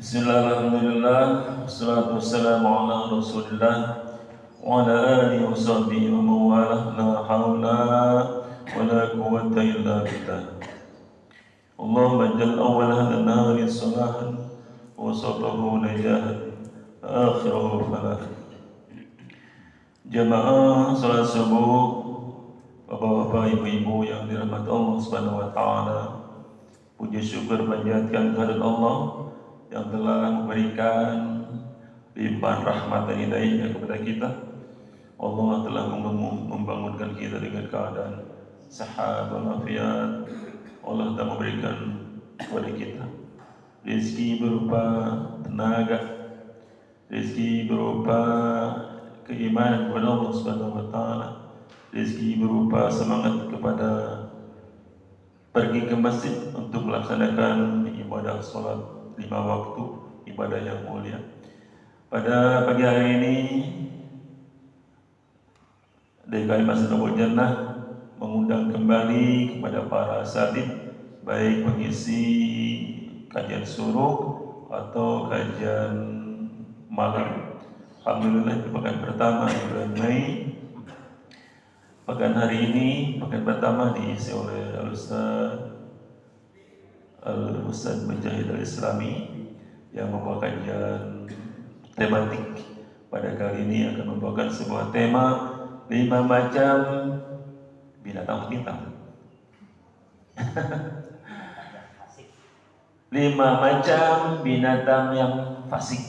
Bismillahirrahmanirrahim. Wassalatu wassalamu ala Rasulillah wa ala alihi wa sahbihi wa mawalah. La hawla wa la quwwata illa billah. Allahumma jal awwal hadha an-nahari salahan wa wasatahu najahan akhirahu falahan. Jamaah salat subuh, bapak-bapak, ibu-ibu yang dirahmati Allah Subhanahu wa taala. Puji syukur panjatkan kehadirat Allah yang telah memberikan limpahan rahmat dan hidayah kepada kita. Allah telah membangunkan kita dengan keadaan sehat walafiat. Allah telah memberikan kepada kita rezeki berupa tenaga, rezeki berupa keimanan kepada Allah Subhanahu wa taala, rezeki berupa semangat kepada pergi ke masjid untuk melaksanakan ibadah salat 5 waktu, ibadah yang mulia. Pada pagi hari ini DKI Masjid Nurul Jannah mengundang kembali kepada para asatidz, baik pengisi kajian suruh atau kajian malam. Alhamdulillah, di pekan pertama bulan Mei, pekan hari ini, pekan pertama diisi oleh Al-Ustaz Mujahid Al-Islami yang membawa kajian tematik. Pada kali ini akan membawakan sebuah tema 5 macam binatang hitam. 5 macam binatang yang fasik.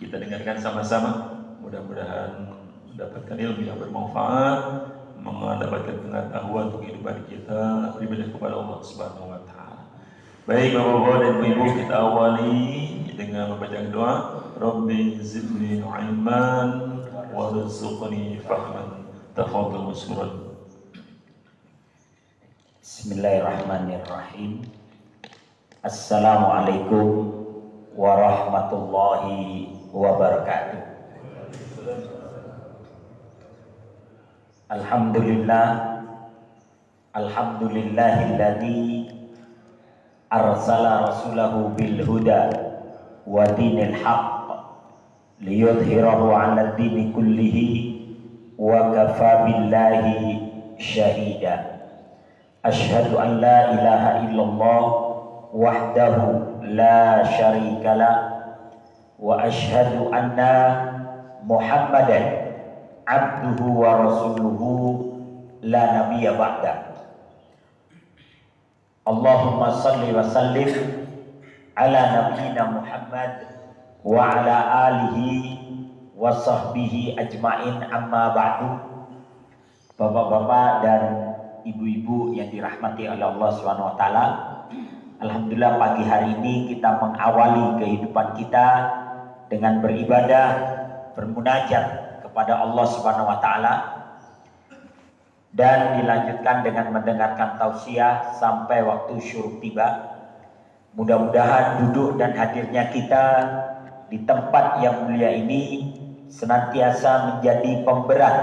Kita dengarkan sama-sama. Mudah-mudahan mendapatkan ilmu yang bermanfaat, mendapatkan pengetahuan untuk kehidupan kita, beribadah kepada Allah Subhanahu wa taala. Baik Bapak-bapak dan Ibu, kita awali dengan membaca doa. Rabbi zidni ilman warzuqni fahman. Tafadhal mashkuran. Bismillahirrahmanirrahim. Assalamualaikum warahmatullahi wabarakatuh. Alhamdulillahilladzi arsala rasulahu bil huda wa dinil haqq liyudhhirahu 'ala ad-dini kullihi wa kafa billahi syahida. Asyhadu an la ilaha illallah wahdahu la syarika lah wa asyhadu anna Muhammadan abduhu wa rasuluhu la nabiyya ba'da. Allahumma salli wa sallim ala nabiyyina Muhammad wa ala alihi wa sahbihi ajma'in, amma ba'du. Bapak-bapak dan ibu-ibu yang dirahmati oleh Allah Subhanahu wa taala, alhamdulillah pagi hari ini kita mengawali kehidupan kita dengan beribadah, bermunajat kepada Allah Subhanahu wa taala, dan dilanjutkan dengan mendengarkan tausiah sampai waktu syuruk tiba. Mudah-mudahan duduk dan hadirnya kita di tempat yang mulia ini senantiasa menjadi pemberat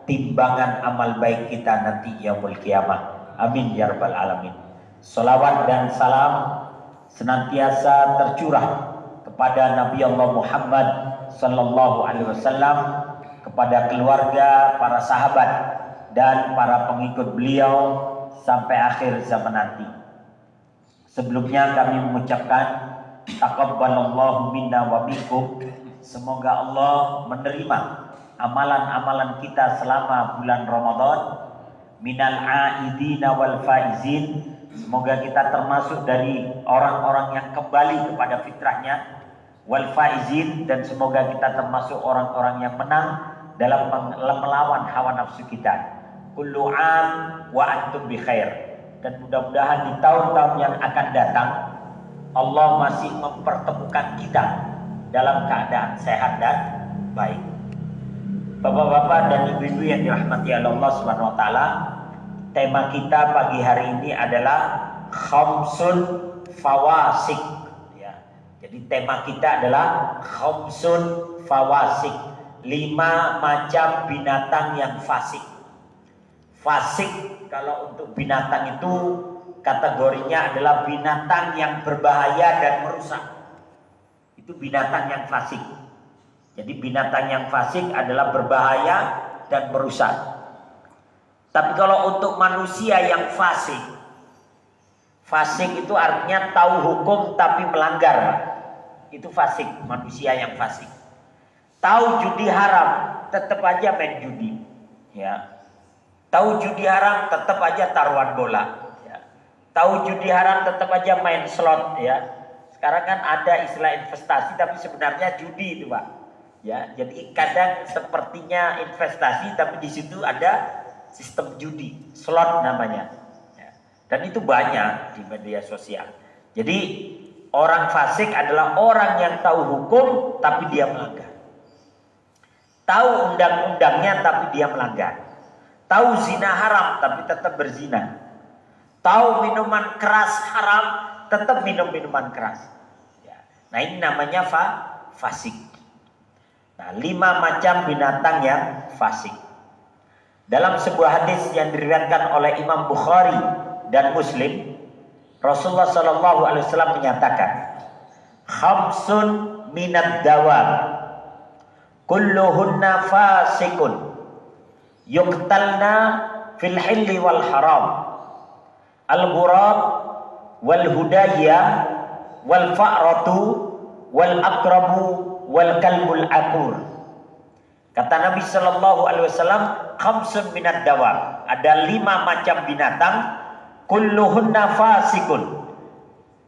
timbangan amal baik kita nanti yaumul qiyamah. Amin ya rabbal alamin. Salawat dan salam senantiasa tercurah kepada Nabi Allah Muhammad sallallahu alaihi wasallam, kepada keluarga, para sahabat dan para pengikut beliau sampai akhir zaman nanti. Sebelumnya kami mengucapkan taqabbalallahu minna wa minkum. Semoga Allah menerima amalan-amalan kita selama bulan Ramadan. Minal aidina wal faizin. Semoga kita termasuk dari orang-orang yang kembali kepada fitrahnya. Wal faizin, dan semoga kita termasuk orang-orang yang menang dalam melawan hawa nafsu kita. Kullu am wa antum bi khair. Dan mudah-mudahan di tahun-tahun yang akan datang Allah masih mempertemukan kita dalam keadaan sehat dan baik. Bapak-bapak dan ibu-ibu yang dirahmati Allah Subhanahu wa taala, tema kita pagi hari ini adalah khamsun fawasik, ya. Jadi tema kita adalah khamsun fawasik, 5 macam binatang yang fasik. Fasik kalau untuk binatang itu kategorinya adalah binatang yang berbahaya dan merusak. Itu binatang yang fasik. Jadi binatang yang fasik adalah berbahaya dan merusak. Tapi kalau untuk manusia yang fasik, fasik itu artinya tahu hukum tapi melanggar. Itu fasik, manusia yang fasik. Tahu judi haram, tetap aja main judi. Ya. Tahu judi haram, tetap aja taruhan bola. Ya. Tahu judi haram, tetap aja main slot. Ya. Sekarang kan ada istilah investasi, tapi sebenarnya judi itu, Pak. Ya, jadi kadang sepertinya investasi, tapi di situ ada sistem judi, slot namanya. Ya. Dan itu banyak di media sosial. Jadi orang fasik adalah orang yang tahu hukum, tapi dia melanggar. Tahu undang-undangnya, tapi dia melanggar. Tahu zina haram, tapi tetap berzina. Tahu minuman keras haram, tetap minum minuman keras. Ya. Nah ini namanya fasik. Nah 5 macam binatang yang fasik. Dalam sebuah hadis yang diriwayatkan oleh Imam Bukhari dan Muslim, Rasulullah SAW menyatakan, khamsun minad dawab, kulluhunna fasikun, yuqtalna fil hilli wal haram, al-ghurab wal hudayya wal fa'ratu wal aqrabu wal kalbul akur. Kata Nabi sallallahu alaihi wasallam, khamsun minad dawab, ada 5 macam binatang, kulluhunna fasikun.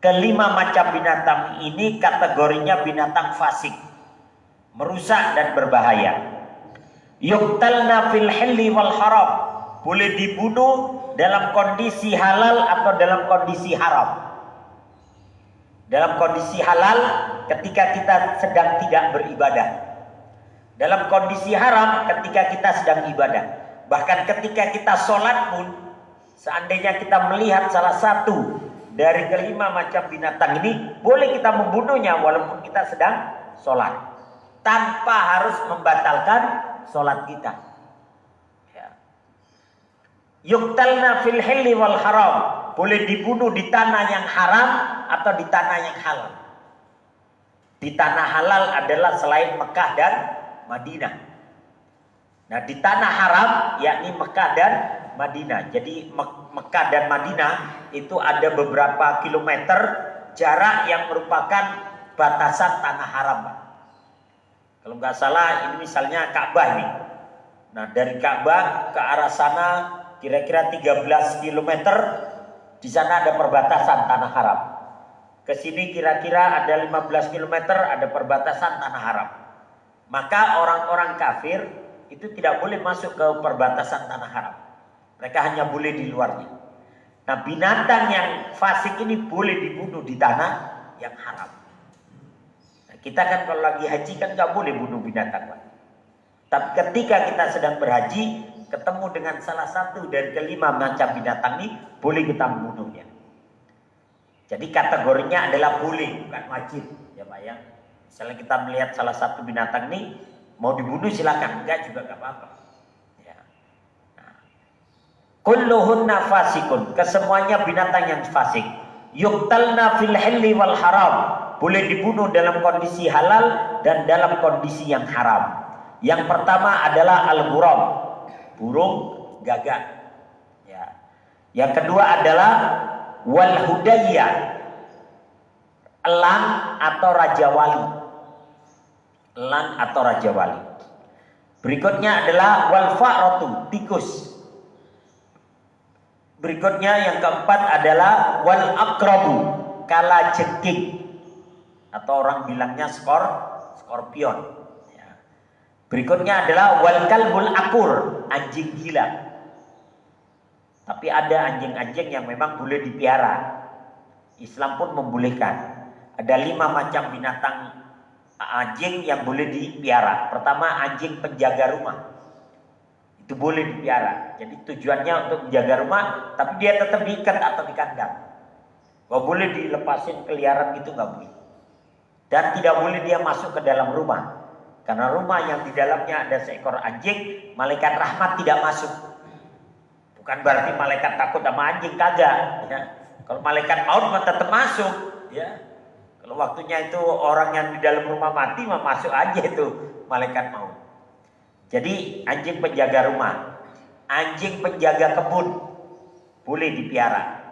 Kelima macam binatang ini kategorinya binatang fasik, merusak dan berbahaya. Yuqtalna fil hilli wal haram, boleh dibunuh dalam kondisi halal atau dalam kondisi haram. Dalam kondisi halal ketika kita sedang tidak beribadah. Dalam kondisi haram ketika kita sedang ibadah. Bahkan ketika kita sholat pun, seandainya kita melihat salah satu dari kelima macam binatang ini, boleh kita membunuhnya walaupun kita sedang sholat, tanpa harus membatalkan sholat kita. Ya. Yuqtalna fil hilli wal haram, boleh dibunuh di tanah yang haram atau di tanah yang halal. Di tanah halal adalah selain Mekah dan Madinah. Nah di tanah haram yakni Mekah dan Madinah. Jadi Mekah dan Madinah itu ada beberapa kilometer jarak yang merupakan batasan tanah haram, Pak. Kalau nggak salah ini misalnya Ka'bah ini. Nah dari Ka'bah ke arah sana kira-kira 13 kilometer, di sana ada perbatasan tanah haram. Ke sini kira-kira ada 15 kilometer, ada perbatasan tanah haram. Maka orang-orang kafir itu tidak boleh masuk ke perbatasan tanah haram. Mereka hanya boleh di luarnya. Nah binatang yang fasik ini boleh dibunuh di tanah yang haram. Nah, kita kan kalau lagi haji kan nggak boleh bunuh binatang, Pak. Tapi ketika kita sedang berhaji, ketemu dengan salah satu dari kelima macam binatang ini, boleh kita membunuhnya. Jadi kategorinya adalah boleh, bukan wajib, ya Pak ya. Misalnya kita melihat salah satu binatang ini, mau dibunuh silakan, enggak juga enggak apa-apa. Ya. Nah. Kulluhunna fasikun, kesemuanya binatang yang fasik. Yuqtalna fil hilli wal haram, boleh dibunuh dalam kondisi halal dan dalam kondisi yang haram. Yang pertama adalah al-ghurab, burung gagak. Ya. Yang kedua adalah wal hudayya, elang atau raja wali. Elang atau raja wali. Berikutnya adalah wal fa'ratu, tikus. Berikutnya yang keempat adalah wal aqrabu, kalajengking atau orang bilangnya skorpion. Ya. Berikutnya adalah wal kalbul akur, anjing gila. Tapi ada anjing-anjing yang memang boleh dipiara. Islam pun membolehkan. Ada 5 macam binatang anjing yang boleh dipiara. Pertama, anjing penjaga rumah. Itu boleh dipiara. Jadi tujuannya untuk menjaga rumah, tapi dia tetap diikat atau di kandang. Gak boleh dilepasin keliaran gitu, gak boleh. Dan tidak boleh dia masuk ke dalam rumah. Karena rumah yang di dalamnya ada seekor anjing, malaikat rahmat tidak masuk. Bukan berarti malaikat takut sama anjing, kagak. Ya. Kalau malaikat maut tetap masuk. Ya. Kalau waktunya itu orang yang di dalam rumah mati, masuk aja itu malaikat maut. Jadi anjing penjaga rumah, anjing penjaga kebun boleh dipiara.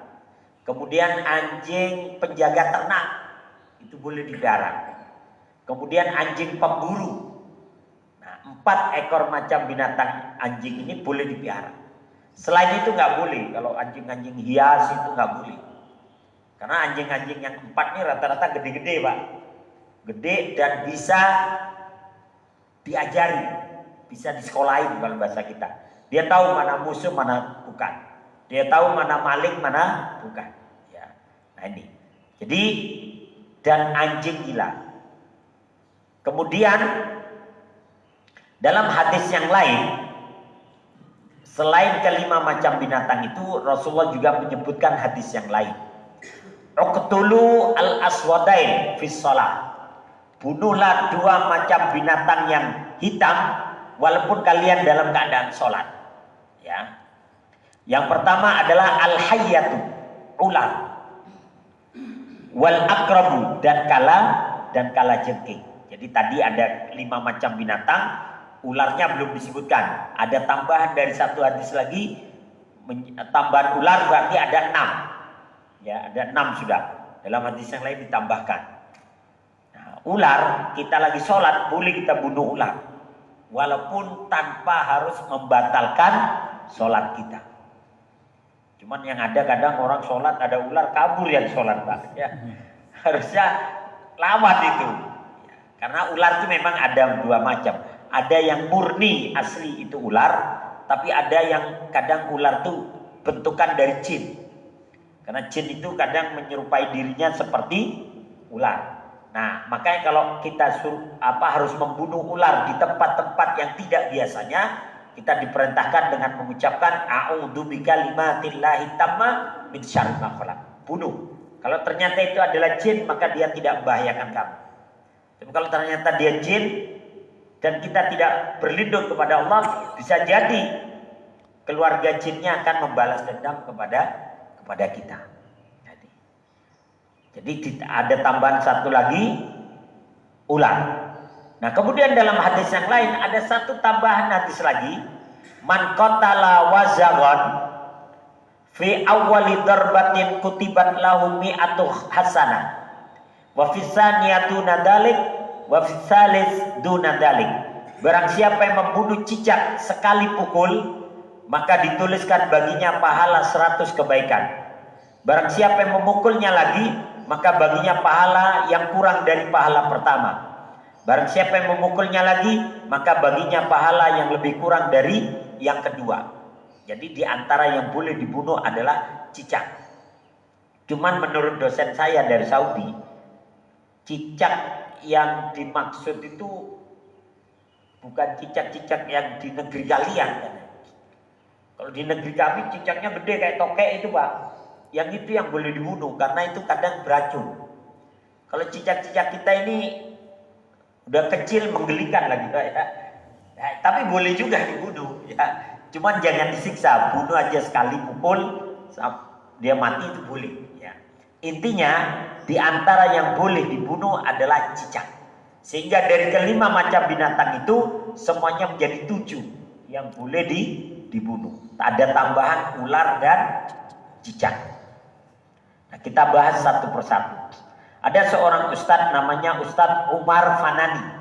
Kemudian anjing penjaga ternak itu boleh dipelihara. Kemudian anjing pemburu. Nah, 4 ekor macam binatang anjing ini boleh dipelihara. Selain itu nggak boleh. Kalau anjing-anjing hias itu nggak boleh. Karena anjing-anjing yang 4 ini rata-rata gede-gede, Pak. Gede dan bisa diajari, bisa disekolahin kalau bahasa kita. Dia tahu mana musuh, mana bukan. Dia tahu mana maling, mana bukan. Ya. Nah ini. Jadi dan anjing gila. Kemudian dalam hadis yang lain, selain kelima macam binatang itu, Rasulullah juga menyebutkan hadis yang lain. Uqtulu al-aswadain fis shalah. Bunuhlah 2 macam binatang yang hitam walaupun kalian dalam keadaan sholat. Ya. Yang pertama adalah al-hayyatu, ular. Wal akrabu, dan kala jengking. Jadi tadi ada 5 macam binatang, ularnya belum disebutkan. Ada tambahan dari satu hadis lagi, tambahan ular berarti ada 6. Ya, ada 6 sudah. Dalam hadis yang lain ditambahkan. Nah, ular, kita lagi sholat, boleh kita bunuh ular. Walaupun tanpa harus membatalkan sholat kita. Cuman yang ada kadang orang sholat ada ular, kabur yang sholat, Pak. Ya. Harusnya lawan itu. Ya. Karena ular itu memang ada 2 macam. Ada yang murni asli itu ular, tapi ada yang kadang ular itu bentukan dari jin. Karena jin itu kadang menyerupai dirinya seperti ular. Nah, makanya kalau kita harus membunuh ular di tempat-tempat yang tidak biasanya, kita diperintahkan dengan mengucapkan a'udzu bikalimatillahi tamma min syarri ma khalaq. Bunuh. Kalau ternyata itu adalah jin, maka dia tidak membahayakan kamu. Tapi kalau ternyata dia jin dan kita tidak berlindung kepada Allah, bisa jadi keluarga jinnya akan membalas dendam kepada kita. Jadi ada tambahan satu lagi, ular. Nah, kemudian dalam hadis yang lain ada satu tambahan hadis lagi, man qatala wazagon fi awwali darbatin kutibat lahu mi'atu hasanah wa fi tsaniyatu nadalik wa fi tsalis dunadalik. Barang siapa yang membunuh cicak sekali pukul, maka dituliskan baginya pahala 100 kebaikan. Barang siapa yang memukulnya lagi, maka baginya pahala yang kurang dari pahala pertama. Barang siapa yang memukulnya lagi, maka baginya pahala yang lebih kurang dari yang kedua. Jadi di antara yang boleh dibunuh adalah cicak. Cuman menurut dosen saya dari Saudi, cicak yang dimaksud itu bukan cicak-cicak yang di negeri kalian. Kalau di negeri kami cicaknya gede kayak tokek itu, Pak. Yang itu yang boleh dibunuh karena itu kadang beracun. Kalau cicak-cicak kita ini udah kecil menggelikan lagi, Pak, ya. Ya, tapi boleh juga dibunuh, ya. Cuman jangan disiksa, bunuh aja sekali pukul, dia mati itu boleh, ya. Intinya di antara yang boleh dibunuh adalah cicak. Sehingga dari kelima macam binatang itu semuanya menjadi 7 yang boleh dibunuh. Ada tambahan ular dan cicak. Nah, kita bahas satu persatu. Ada seorang ustadz namanya Ustadz Umar Fanani.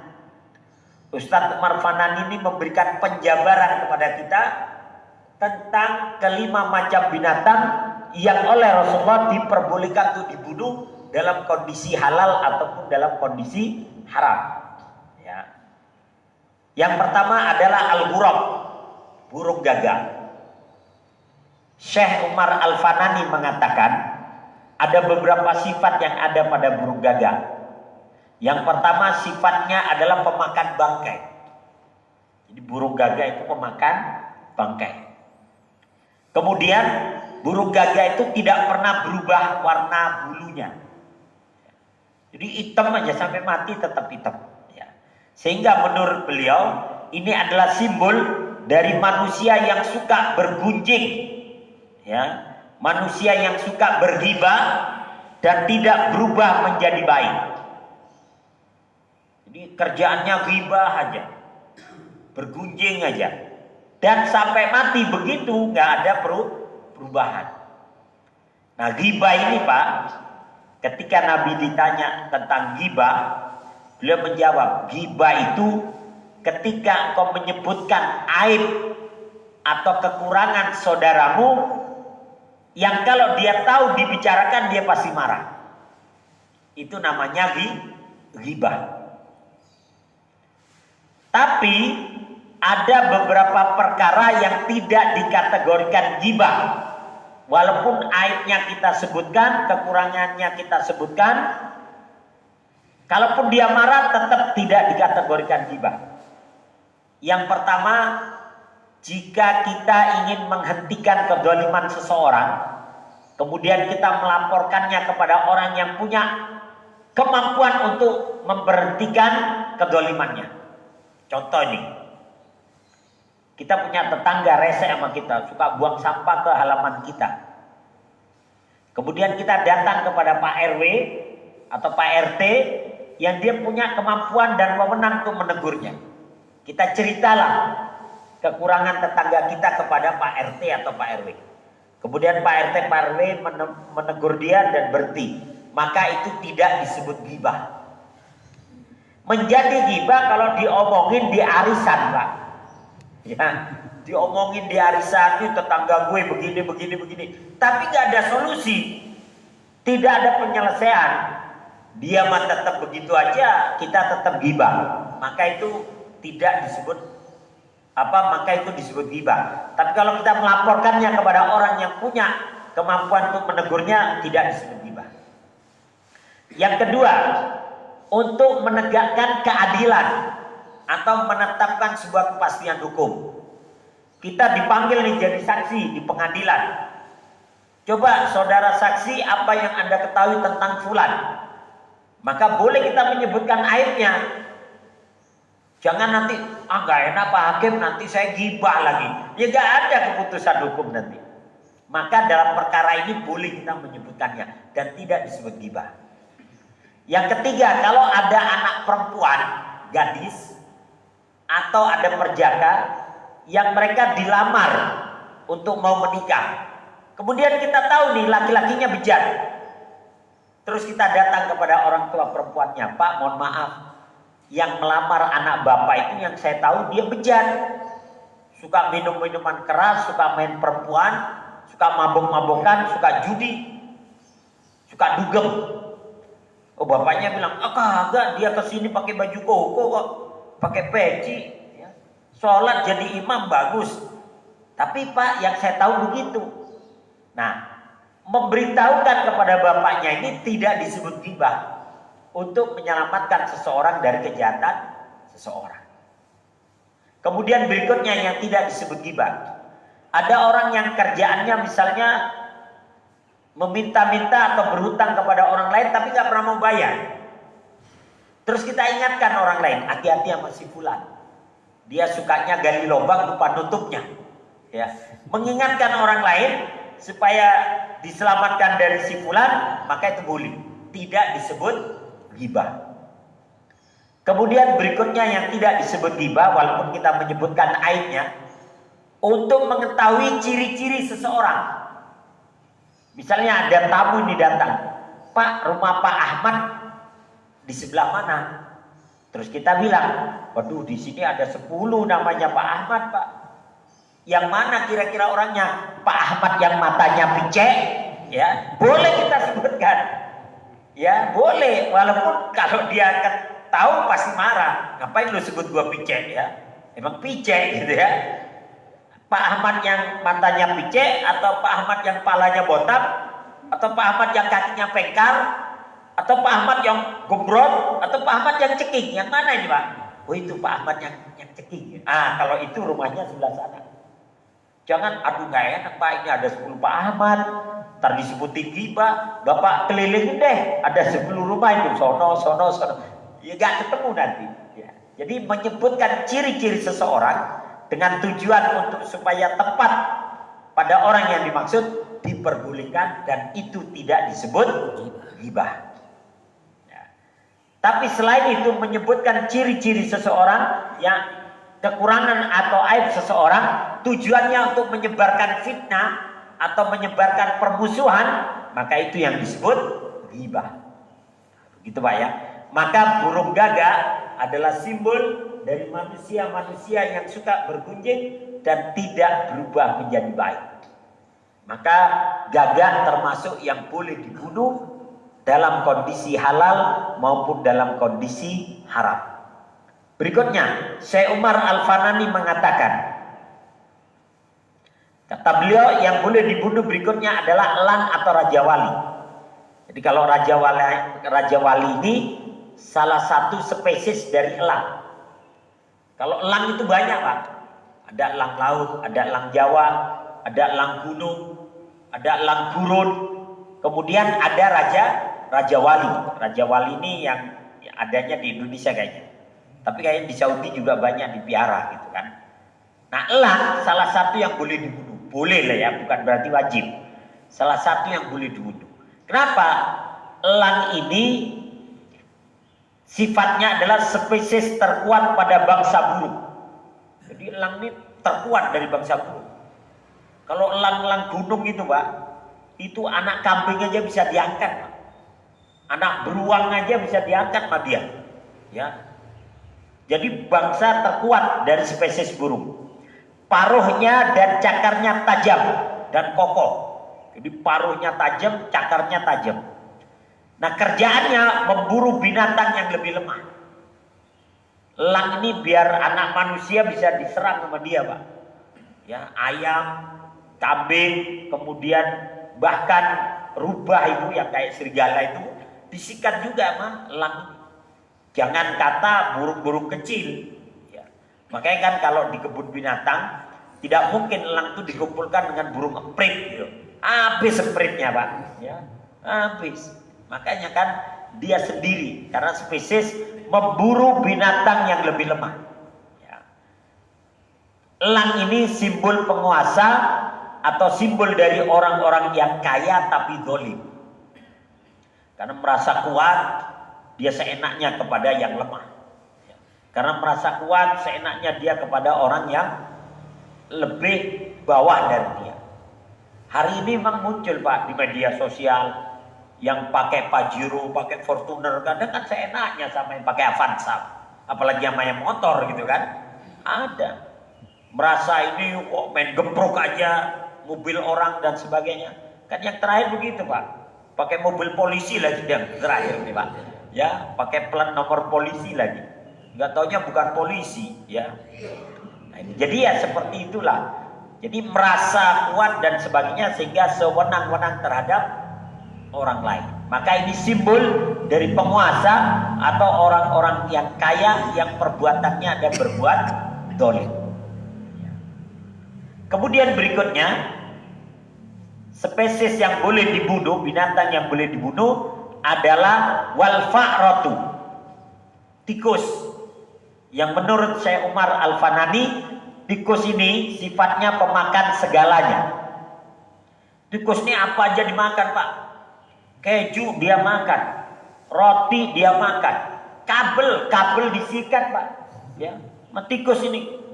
Ustadz Umar Fanani ini memberikan penjabaran kepada kita tentang kelima macam binatang yang oleh Rasulullah diperbolehkan untuk dibunuh dalam kondisi halal ataupun dalam kondisi haram. Ya. Yang pertama adalah al-ghurab, burung gagak. Syekh Umar Al-Fanani mengatakan ada beberapa sifat yang ada pada burung gagak. Yang pertama sifatnya adalah pemakan bangkai. Jadi burung gagak itu pemakan bangkai. Kemudian burung gagak itu tidak pernah berubah warna bulunya. Jadi hitam aja sampai mati tetap hitam. Ya. Sehingga menurut beliau ini adalah simbol dari manusia yang suka bergunjing. Ya. Manusia yang suka berghibah dan tidak berubah menjadi baik. Jadi kerjaannya ghibah aja, bergunjing aja, dan sampai mati begitu nggak ada perubahan. Nah, ghibah ini Pak, ketika Nabi ditanya tentang ghibah, beliau menjawab, ghibah itu ketika engkau menyebutkan aib atau kekurangan saudaramu yang kalau dia tahu dibicarakan dia pasti marah. Itu namanya ghibah. Tapi ada beberapa perkara yang tidak dikategorikan ghibah. Walaupun aibnya kita sebutkan, kekurangannya kita sebutkan, kalaupun dia marah tetap tidak dikategorikan ghibah. Yang pertama, jika kita ingin menghentikan kezaliman seseorang, kemudian kita melaporkannya kepada orang yang punya kemampuan untuk memberhentikan kezalimannya. Contoh ini, kita punya tetangga rese sama kita, suka buang sampah ke halaman kita. Kemudian kita datang kepada Pak RW atau Pak RT yang dia punya kemampuan dan wewenang untuk menegurnya. Kita ceritalah kekurangan tetangga kita kepada Pak RT atau Pak RW. Kemudian Pak RT, Pak RW menegur dia dan berhenti. Maka itu tidak disebut ghibah. Menjadi ghibah kalau diomongin di arisan, Pak. Ya, diomongin di arisan, itu tetangga gue begini. Tapi nggak ada solusi. Tidak ada penyelesaian. Dia mah tetap begitu aja, kita tetap ghibah. Maka itu tidak disebut maka itu disebut ghibah. Tapi kalau kita melaporkannya kepada orang yang punya kemampuan untuk menegurnya, tidak disebut ghibah. Yang kedua, untuk menegakkan keadilan atau menetapkan sebuah kepastian hukum. Kita dipanggil nih jadi saksi di pengadilan. Coba saudara saksi, apa yang Anda ketahui tentang fulan? Maka boleh kita menyebutkan aibnya. Jangan nanti, nggak enak Pak Hakim, nanti saya ghibah lagi. Ya nggak ada keputusan hukum nanti. Maka dalam perkara ini boleh kita menyebutkannya dan tidak disebut ghibah. Yang ketiga, kalau ada anak perempuan, gadis, atau ada perjaka yang mereka dilamar untuk mau menikah. Kemudian kita tahu nih laki-lakinya bejat. Terus kita datang kepada orang tua perempuannya, Pak mohon maaf, yang melamar anak bapak itu yang saya tahu dia bejat. Suka minum minuman keras, suka main perempuan, suka mabok-mabokan, suka judi, suka dugem. Oh bapaknya bilang, kagak, dia kesini pakai baju koko kok, pakai peci, ya. Sholat jadi imam bagus. Tapi Pak, yang saya tahu begitu. Nah, memberitahukan kepada bapaknya ini tidak disebut ghibah untuk menyelamatkan seseorang dari kejahatan seseorang. Kemudian berikutnya yang tidak disebut ghibah. Ada orang yang kerjaannya misalnya meminta-minta atau berhutang kepada orang lain tapi nggak pernah mau bayar. Terus kita ingatkan orang lain, hati-hati sama si fulan. Dia sukanya gali lubang lupa nutupnya. Ya, mengingatkan orang lain supaya diselamatkan dari si fulan, maka itu boleh. Tidak disebut ghibah. Kemudian berikutnya yang tidak disebut ghibah, walaupun kita menyebutkan aibnya, untuk mengetahui ciri-ciri seseorang. Misalnya ada tamu ini datang, Pak, rumah Pak Ahmad di sebelah mana? Terus kita bilang, waduh di sini ada 10 namanya Pak Ahmad Pak. Yang mana kira-kira orangnya? Pak Ahmad yang matanya picek, ya boleh kita sebutkan, ya boleh. Walaupun kalau dia tahu pasti marah, ngapain lu sebut gua picek ya? Emang picek gitu ya? Pak Ahmad yang matanya picek, atau Pak Ahmad yang palanya botak, atau Pak Ahmad yang kakinya pengkar, atau Pak Ahmad yang gombrot, atau Pak Ahmad yang ceking. Yang mana ini Pak? Oh itu Pak Ahmad yang ceking. Kalau itu rumahnya sebelah sana. Jangan, aduh gak enak Pak, ini ada 10 Pak Ahmad, ntar disebutin ghibah, Bapak kelilingin deh, ada 10 rumah itu, sono. Ya gak ketemu nanti. Ya. Jadi menyebutkan ciri-ciri seseorang dengan tujuan untuk supaya tepat pada orang yang dimaksud diperbolehkan dan itu tidak disebut ghibah. Ya. Tapi selain itu menyebutkan ciri-ciri seseorang, yang kekurangan atau aib seseorang, tujuannya untuk menyebarkan fitnah atau menyebarkan permusuhan, maka itu yang disebut ghibah. Begitu Pak ya. Maka burung gagak adalah simbol dari manusia-manusia yang suka bergunjing dan tidak berubah menjadi baik. Maka gagak termasuk yang boleh dibunuh dalam kondisi halal maupun dalam kondisi haram. Berikutnya, Syekh Umar Al-Fanani mengatakan, kata beliau, yang boleh dibunuh berikutnya adalah elang atau raja wali. Jadi kalau raja wali ini salah satu spesies dari elang. Kalau elang itu banyak Pak. Ada elang laut, ada elang Jawa, ada elang gunung, ada elang gurun. Kemudian ada raja wali. Raja wali ini yang adanya di Indonesia kayaknya. Tapi kayaknya di Saudi juga banyak dipiara gitu kan. Nah, elang salah satu yang boleh dibunuh. Boleh lah ya, bukan berarti wajib. Salah satu yang boleh dibunuh. Kenapa? Elang ini sifatnya adalah spesies terkuat pada bangsa burung. Jadi elang ini terkuat dari bangsa burung. Kalau elang-elang gunung itu Pak, itu anak kambing aja bisa diangkat Pak. Anak beruang aja bisa diangkat sama dia. Ya. Jadi bangsa terkuat dari spesies burung. Paruhnya dan cakarnya tajam dan kokoh. Jadi paruhnya tajam, cakarnya tajam. Nah, kerjaannya memburu binatang yang lebih lemah. Elang ini biar anak manusia bisa diserang sama dia, Pak. Ya, ayam, kambing, kemudian bahkan rubah itu yang kayak serigala itu disikat juga sama elang ini. Jangan kata burung-burung kecil. Ya. Makanya kan kalau di kebun binatang tidak mungkin elang itu dikumpulkan dengan burung emprit gitu. Habis empritnya Pak. Ya, habis. Makanya kan dia sendiri karena spesies memburu binatang yang lebih lemah. Ya. Elang ini simbol penguasa atau simbol dari orang-orang yang kaya tapi zalim. Karena merasa kuat, dia seenaknya kepada yang lemah. Ya. Karena merasa kuat, seenaknya dia kepada orang yang lebih bawah dari dia. Hari ini memang muncul Pak di media sosial yang pakai Pajero, pakai Fortuner, kadang kan seenaknya sama yang pakai Avanza, apalagi yang main motor gitu kan. Ada. Merasa ini kok main gemprok aja mobil orang dan sebagainya. Kan yang terakhir begitu Pak. Pakai mobil polisi lagi yang terakhir nih Pak. Ya, pakai plat nomor polisi lagi. Enggak taunya bukan polisi, ya. Nah, jadi ya seperti itulah. Jadi merasa kuat dan sebagainya sehingga sewenang-wenang terhadap orang lain. Maka ini simbol dari penguasa atau orang-orang yang kaya yang perbuatannya ada berbuat zalim. Kemudian berikutnya, spesies yang boleh dibunuh, binatang yang boleh dibunuh adalah wal fa'ratu, tikus. Yang menurut Syekh Umar Al-Fanani, tikus ini sifatnya pemakan segalanya. Tikus ini apa aja dimakan Pak. Keju dia makan, roti dia makan, kabel disikat Pak. Ya, tikus ini.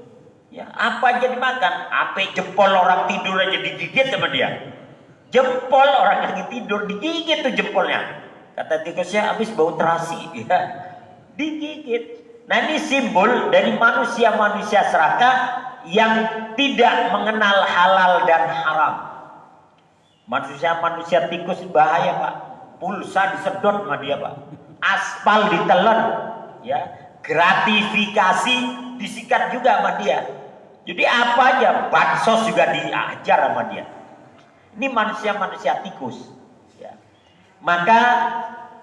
Ya, apa aja dimakan. Apa jempol orang tidur aja digigit sama dia. Jempol orang lagi tidur digigit tuh jempolnya. Kata tikusnya habis bau terasi. Ya, digigit. Nah, ini simbol dari manusia-manusia serakah yang tidak mengenal halal dan haram. Manusia-manusia tikus bahaya Pak. Pulsa disedot sama dia Pak. Aspal ditelan, ya. Gratifikasi disikat juga sama dia. Jadi apa aja, bansos juga diajar sama dia. Ini manusia-manusia tikus. Ya. Maka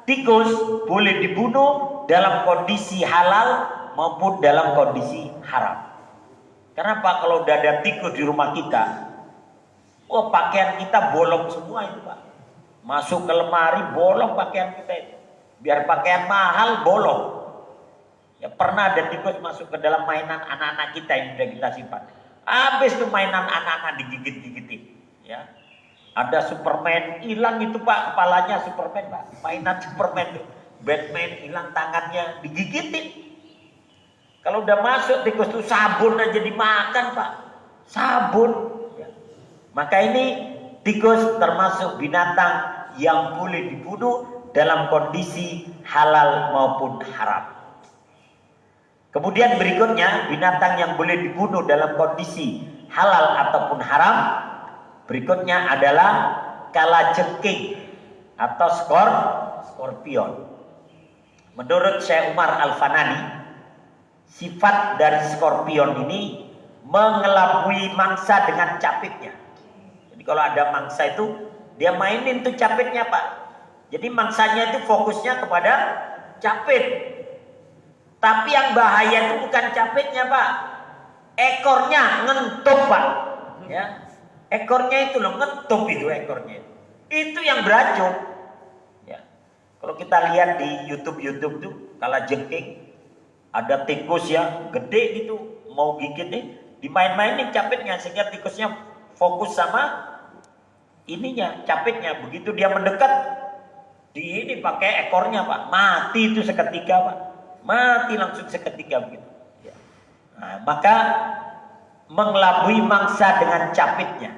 tikus boleh dibunuh dalam kondisi halal maupun dalam kondisi haram. Kenapa? Kalau udah ada tikus di rumah kita, oh pakaian kita bolong semua itu Pak. Masuk ke lemari bolong pakaian kita itu. Biar pakaian mahal bolong. Ya pernah ada tikus masuk ke dalam mainan anak-anak kita yang sudah kita simpan. Habis tuh mainan anak-anak digigit-gigitin. Ya. Ada Superman hilang itu Pak, kepalanya Superman Pak, mainan Superman tuh. Batman hilang tangannya, digigitin. Kalau udah masuk tikus itu sabun aja dimakan Pak, sabun. Ya. Maka ini tikus termasuk binatang yang boleh dibunuh dalam kondisi halal maupun haram. Kemudian berikutnya binatang yang boleh dibunuh dalam kondisi halal ataupun haram. Berikutnya adalah kalajengking atau skorpion. Menurut Syekh Umar Al-Fanani, sifat dari skorpion ini mengelabui mangsa dengan capitnya. Jadi kalau ada mangsa itu dia mainin tuh capitnya Pak. Jadi mangsanya itu fokusnya kepada capit. Tapi yang bahaya itu bukan capitnya Pak, ekornya ngentup Pak. Ya, ekornya itu loh, ngentup itu ekornya. Itu yang beracun. Ya. Kalau kita lihat di YouTube tuh kalajengking, ada tikus ya gede gitu mau gigit nih, dimain-mainin capitnya sehingga tikusnya fokus sama ininya, capitnya. Begitu dia mendekat, di ini pakai ekornya Pak, mati itu seketika Pak, mati langsung seketika begitu. Ya. Nah, maka mengelabui mangsa dengan capitnya,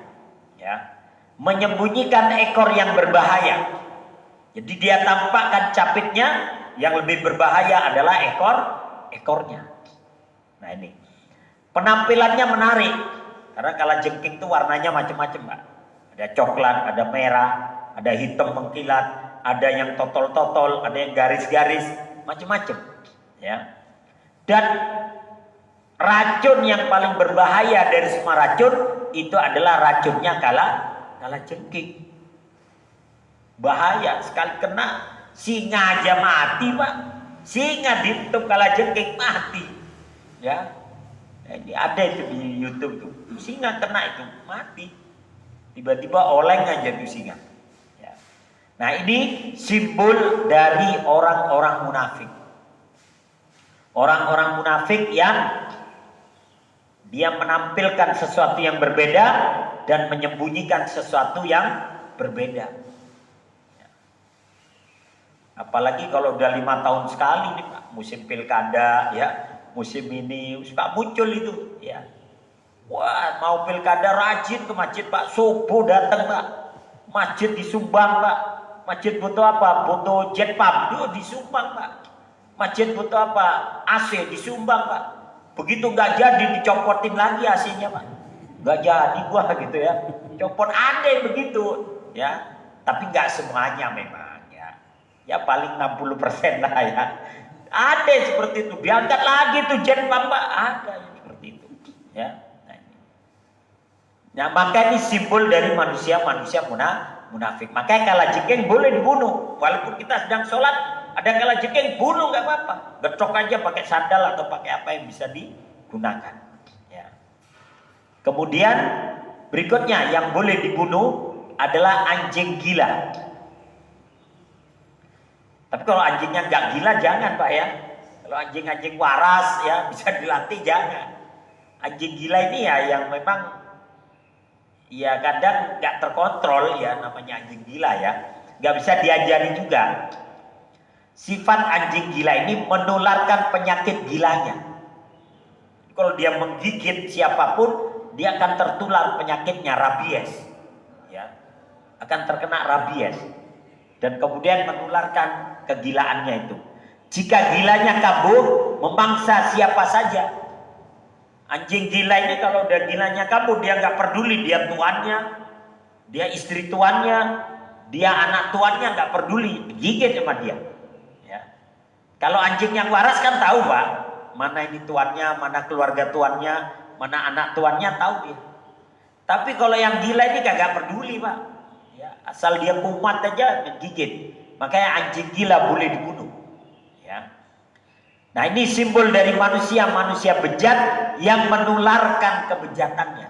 ya, menyembunyikan ekor yang berbahaya. Jadi dia tampakkan capitnya, yang lebih berbahaya adalah ekornya. Nah ini penampilannya menarik karena kalajengking itu warnanya macam-macam Pak. Ada coklat, ada merah, ada hitam mengkilat, ada yang totol-totol, ada yang garis-garis, macam-macam. Ya. Dan racun yang paling berbahaya dari semua racun itu adalah racunnya kalajengking. Bahaya sekali kena singa aja mati Pak. Singa ditutup kalajengking mati. Ya. Nah, ini ada itu di YouTube tuh. Singa kena itu mati. Tiba-tiba oleng aja tuh singa. Ya. Nah ini simbol dari orang-orang munafik. Orang-orang munafik yang dia menampilkan sesuatu yang berbeda dan menyembunyikan sesuatu yang berbeda. Apalagi kalau udah 5 tahun sekali nih Pak, musim pilkada ya, musim ini suka muncul itu ya. Wah, mau pilkada rajin ke masjid Pak, subuh datang Pak. Masjid disumbang Pak. Masjid butuh apa? Butuh jet pump, disumbang Pak. Masjid butuh apa? AC disumbang Pak. Begitu nggak jadi dicopotin lagi AC-nya Pak. Nggak jadi gua gitu ya. Copot ada begitu ya. Tapi nggak semuanya memang. Ya paling 60% lah ya. Ada seperti itu. Diangkat lagi tuh jet pump Pak. Ada yang seperti itu. Ya. Nah maka ini simbol dari manusia-manusia munafik. Makanya kalajengking boleh dibunuh. Walaupun kita sedang sholat, ada kalajengking bunuh nggak apa-apa. Gecok aja pakai sandal atau pakai apa yang bisa digunakan. Ya. Kemudian berikutnya yang boleh dibunuh adalah anjing gila. Tapi kalau anjingnya nggak gila jangan Pak ya. Kalau anjing-anjing waras ya bisa dilatih jangan. Anjing gila ini ya yang memang ya kadang nggak terkontrol ya, namanya anjing gila ya. Nggak bisa diajari juga. Sifat anjing gila ini menularkan penyakit gilanya. Kalau dia menggigit siapapun, dia akan tertular penyakitnya rabies. Ya. Akan terkena rabies. Dan kemudian menularkan kegilaannya itu. Jika gilanya kabur, memangsa siapa saja. Anjing gila ini kalau udah gilanya kabur, dia nggak peduli dia tuannya, dia istri tuannya, dia anak tuannya nggak peduli, gigit sama dia. Ya. Kalau anjing yang waras kan tahu Pak, mana ini tuannya, mana keluarga tuannya, mana anak tuannya tahu dia. Tapi kalau yang gila ini kagak peduli Pak. Ya, asal dia kumat aja menggigit. Makanya anjing gila boleh dibunuh. Ya. Nah ini simbol dari manusia-manusia bejat yang menularkan kebejatannya.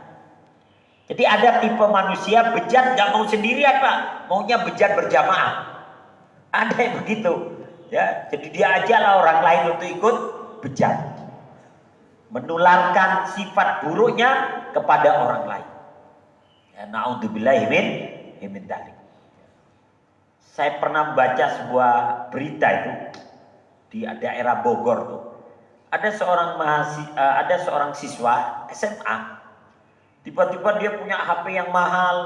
Jadi ada tipe manusia bejat gak mau sendirian Pak, maunya bejat berjamaah. Ada yang begitu. Ya, jadi dia ajalah orang lain untuk ikut bejat. Menularkan sifat buruknya kepada orang lain. Ya, na'udzubillahi min min dzalik. Saya pernah baca sebuah berita itu di daerah Bogor tuh. Ada seorang siswa SMA. Tiba-tiba dia punya HP yang mahal,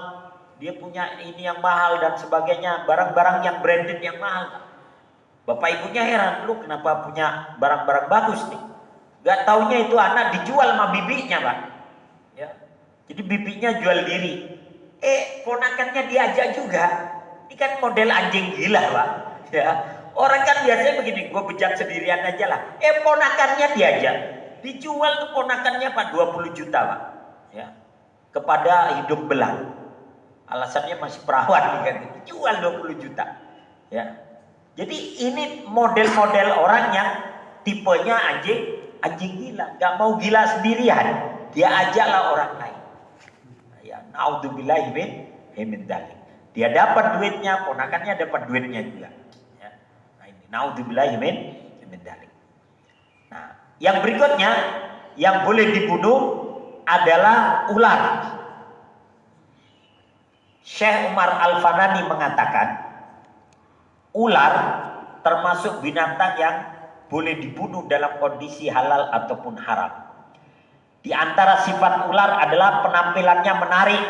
dia punya ini yang mahal dan sebagainya, barang-barang yang branded yang mahal. Bapak ibunya heran, lu kenapa punya barang-barang bagus nih? Gak taunya itu anak dijual sama bibinya, Pak. Ya. Jadi bibinya jual diri. Ponakannya diajak juga. Ini kan model anjing gila, Pak. Ya. Orang kan biasanya begini, gue bejat sendirian aja lah. Ponakannya diajak. Dijual ke ponakannya Pak 20 juta, Pak. Ya. Kepada Hidung Belang. Alasannya masih perawan nih kan. Dijual 20 juta. Ya. Jadi ini model-model orang yang tipenya anjing gila. Gak mau gila sendirian. Dia ajaklah orang lain. Ya, naudzubillahi min dzalik. Dia dapat duitnya, ponakannya dapat duitnya juga. Ya. Nah ini naudzubillahi min dzalik. Nah, yang berikutnya yang boleh dibunuh adalah ular. Syekh Umar Al-Fanani mengatakan ular termasuk binatang yang boleh dibunuh dalam kondisi halal ataupun haram. Di antara sifat ular adalah penampilannya menarik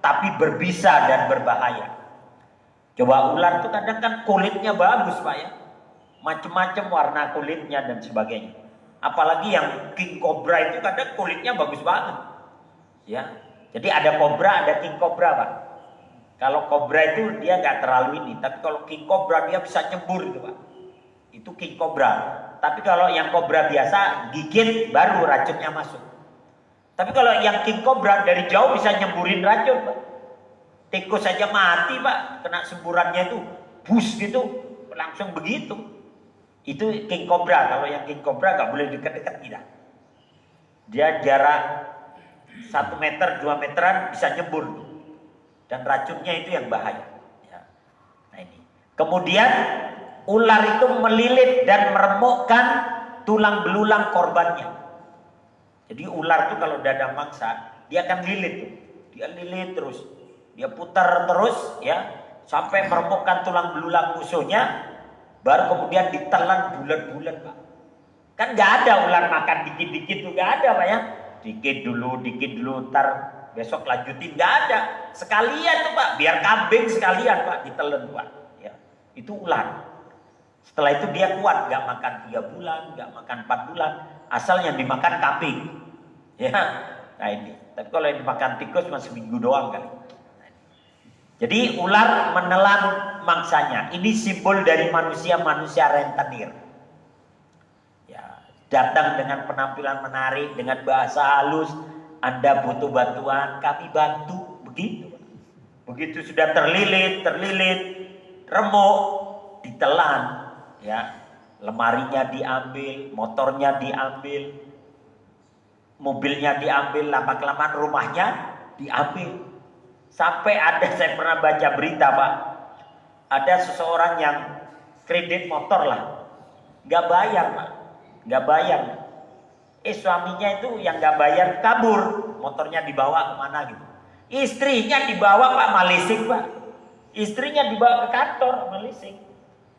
tapi berbisa dan berbahaya. Coba ular itu kadang kan kulitnya bagus, Pak ya. Macam-macam warna kulitnya dan sebagainya. Apalagi yang king cobra itu kadang kulitnya bagus banget. Ya. Jadi ada cobra, ada king cobra, Pak. Kalau cobra itu dia nggak terlalu ini, tapi kalau king cobra dia bisa nyembur itu, Pak. Itu king cobra. Tapi kalau yang cobra biasa gigit baru racunnya masuk. Tapi kalau yang king cobra dari jauh bisa nyemburin racun, Pak. Tikus saja mati, Pak, kena semburannya itu bus gitu, langsung begitu. Itu king cobra. Kalau yang king cobra nggak boleh dekat-dekat tidak. Dia jarak 1 meter, 2 meteran bisa nyembur. Dan racunnya itu yang bahaya. Ya. Nah ini. Kemudian ular itu melilit dan meremukkan tulang belulang korbannya. Jadi ular itu kalau udah ada mangsa, dia akan lilit tuh. Dia lilit terus. Dia putar terus ya sampai meremukkan tulang belulang musuhnya, baru kemudian ditelan bulat-bulat, Pak. Kan nggak ada ular makan dikit-dikit tuh, nggak ada, Pak ya. Dikit dulu, ntar besok lanjutin, nggak ada. Sekalian tuh, Pak, biar kambing sekalian, Pak, ditelan, Pak. Ya, itu ular. Setelah itu dia kuat, nggak makan 3 bulan, nggak makan 4 bulan, asal yang dimakan kambing. Ya, nah ini. Tapi kalau yang dimakan tikus masih seminggu doang kali. Jadi ular menelan mangsanya. Ini simbol dari manusia-manusia rentenir. Ya, datang dengan penampilan menarik, dengan bahasa halus. Anda butuh bantuan, kami bantu, begitu. Begitu sudah terlilit, remuk, ditelan, ya, lemarinya diambil, motornya diambil, mobilnya diambil, lama-kelamaan rumahnya diambil. Sampai ada, saya pernah baca berita, Pak, ada seseorang yang kredit motor lah, nggak bayar, Pak, nggak bayar. Suaminya itu yang nggak bayar kabur, motornya dibawa kemana gitu. Istrinya dibawa, Pak, Malisik, Pak. Istrinya dibawa ke kantor Malisik.